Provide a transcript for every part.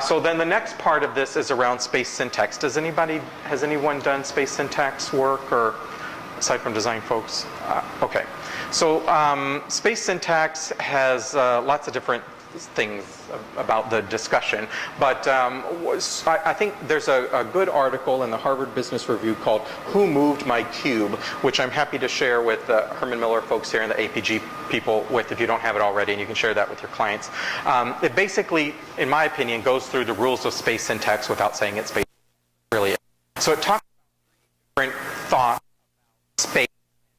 So then the next part of this is around space syntax. Has anyone done space syntax work, or aside from design folks? Okay. So space syntax has lots of different things about the discussion, but I think there's a good article in the Harvard Business Review called "Who Moved My Cube," which I'm happy to share with the Herman Miller folks here and the APG people with, if you don't have it already, and you can share that with your clients. It basically, in my opinion, goes through the rules of space syntax without saying it's space really is. So it talks about different thoughts about space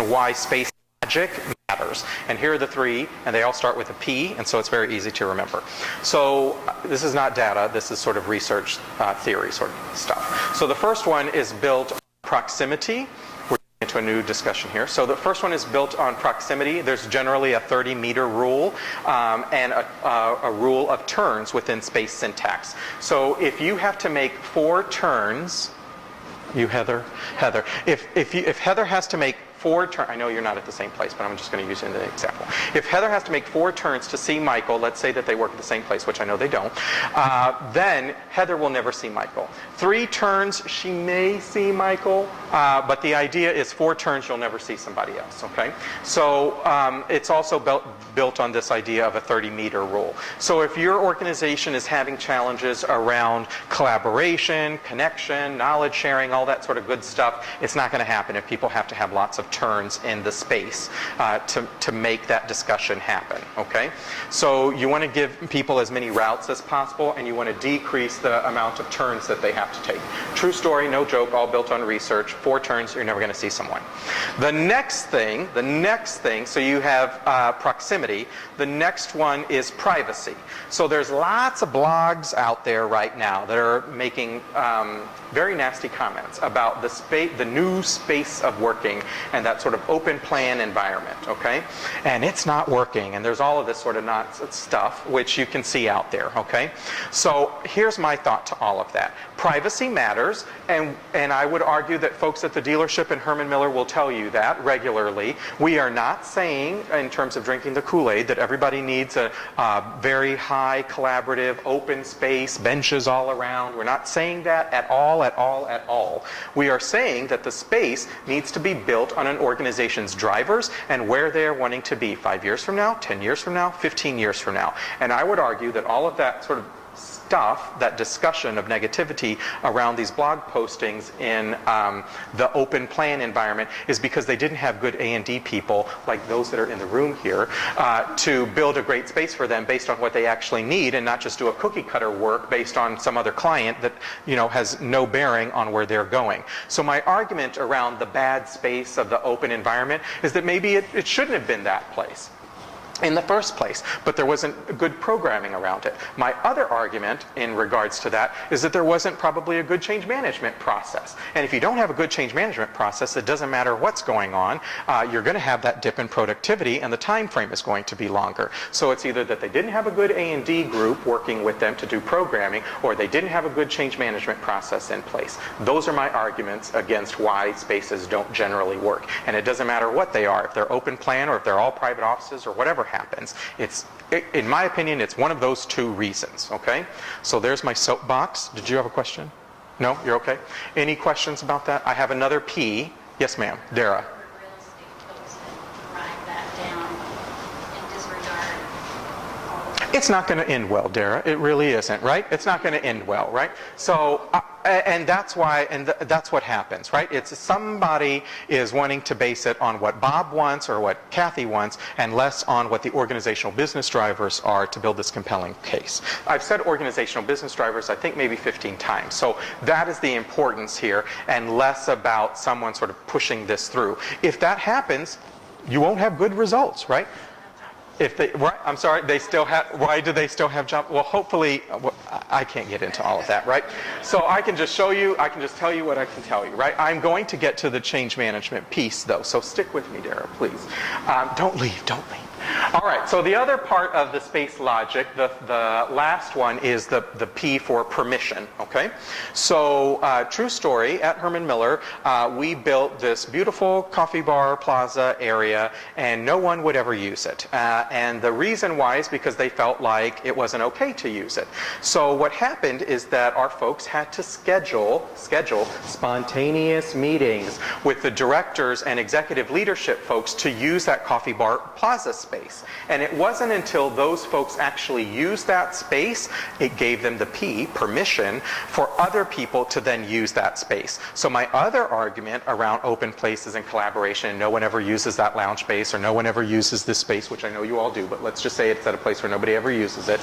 and why space logic matters. And here are the three, and they all start with a P, and so it's very easy to remember. So this is not data, this is sort of research theory sort of stuff. So the first one is built on proximity. We're getting into a new discussion here. So the first one is built on proximity. There's generally a 30-meter rule and a rule of turns within space syntax. So if you have to make 4 turns, Heather, if Heather has to make 4 turns, I know you're not at the same place, but I'm just going to use it as an example. If Heather has to make 4 turns to see Michael, let's say that they work at the same place, which I know they don't, then Heather will never see Michael. 3 turns, she may see Michael, but the idea is 4 turns, you'll never see somebody else, okay? So it's also built on this idea of a 30-meter rule. So if your organization is having challenges around collaboration, connection, knowledge sharing, all that sort of good stuff, it's not going to happen if people have to have lots of turns in the space to make that discussion happen, okay? So you want to give people as many routes as possible, and you want to decrease the amount of turns that they have to take. True story, no joke, all built on research. 4 turns, you're never going to see someone. The next thing, so you have proximity. The next one is privacy. So there's lots of blogs out there right now that are making very nasty comments about the new space of working and that sort of open plan environment, okay? And it's not working, and there's all of this sort of stuff which you can see out there, okay? So here's my thought to all of that. Privacy matters, and I would argue that folks at the dealership and Herman Miller will tell you that regularly. We are not saying, in terms of drinking the Kool-Aid, that everybody needs a very high collaborative open space, benches all around. We're not saying that at all, at all, at all. We are saying that the space needs to be built on an organization's drivers and where they're wanting to be 5 years from now, 10 years from now, 15 years from now. And I would argue that all of that sort of stuff, that discussion of negativity around these blog postings in the open plan environment is because they didn't have good A&D people, like those that are in the room here, to build a great space for them based on what they actually need, and not just do a cookie cutter work based on some other client that, you know, has no bearing on where they're going. So my argument around the bad space of the open environment is that maybe it shouldn't have been that place in the first place, but there wasn't good programming around it. My other argument in regards to that is that there wasn't probably a good change management process. And if you don't have a good change management process, it doesn't matter what's going on, you're going to have that dip in productivity, and the time frame is going to be longer. So it's either that they didn't have a good A&D group working with them to do programming, or they didn't have a good change management process in place. Those are my arguments against why spaces don't generally work. And it doesn't matter what they are, if they're open plan or if they're all private offices or whatever happens. In my opinion, it's one of those 2 reasons, okay? So there's my soapbox. Did you have a question? No? You're okay? Any questions about that? I have another P. Yes, ma'am. Dara. It's not going to end well, Dara. It really isn't, right? It's not going to end well, right? So, and that's why, that's what happens, right? It's somebody is wanting to base it on what Bob wants or what Kathy wants, and less on what the organizational business drivers are to build this compelling case. I've said organizational business drivers, I think maybe 15 times. So that is the importance here, and less about someone sort of pushing this through. If that happens, you won't have good results, right? If they, right, I'm sorry, they still have, why do they still have jobs? Well, hopefully, I can't get into all of that, right? So I can just show you, I can just tell you what I can tell you, right? I'm going to get to the change management piece, though, so stick with me, Dara, please. Don't leave, don't leave. All right, so the other part of the space logic, the last one is the P for permission, okay? So, true story, at Herman Miller, we built this beautiful coffee bar plaza area, and no one would ever use it. And the reason why is because they felt like it wasn't okay to use it. So what happened is that our folks had to schedule spontaneous meetings with the directors and executive leadership folks to use that coffee bar plaza space. And it wasn't until those folks actually used that space, it gave them the P, permission, for other people to then use that space. So my other argument around open places and collaboration, and no one ever uses that lounge space, or no one ever uses this space, which I know you all do, but let's just say it's at a place where nobody ever uses it.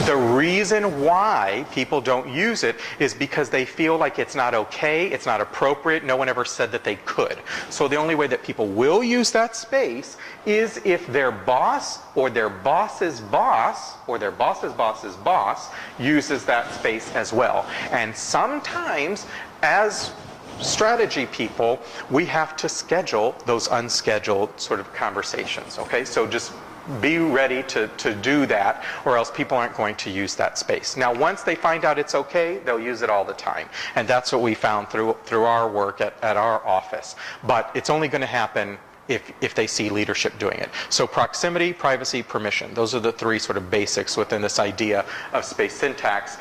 The reason why people don't use it is because they feel like it's not okay, it's not appropriate, no one ever said that they could. So the only way that people will use that space is if their boss or their boss's boss or their boss's boss's boss uses that space as well. And sometimes, as strategy people, we have to schedule those unscheduled sort of conversations, okay? So just be ready to do that, or else people aren't going to use that space. Now, once they find out it's okay, they'll use it all the time. And that's what we found through our work at our office. But it's only going to happen if they see leadership doing it. So proximity, privacy, permission. Those are the three sort of basics within this idea of space syntax.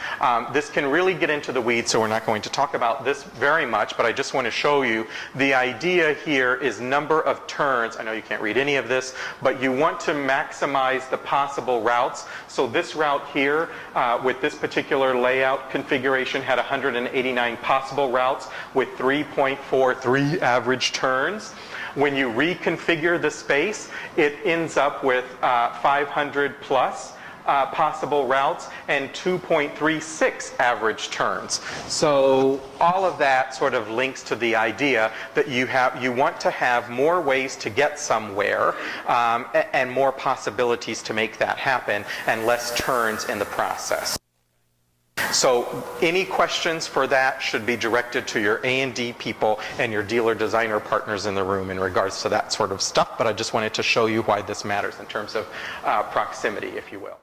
This can really get into the weeds, so we're not going to talk about this very much, but I just want to show you the idea here is number of turns. I know you can't read any of this, but you want to maximize the possible routes. So this route here, with this particular layout configuration, had 189 possible routes with 3.43 average turns. When you reconfigure the space, it ends up with 500 plus possible routes and 2.36 average turns. So all of that sort of links to the idea that you want to have more ways to get somewhere and more possibilities to make that happen and less turns in the process. So any questions for that should be directed to your A&D people and your dealer designer partners in the room in regards to that sort of stuff, but I just wanted to show you why this matters in terms of proximity, if you will.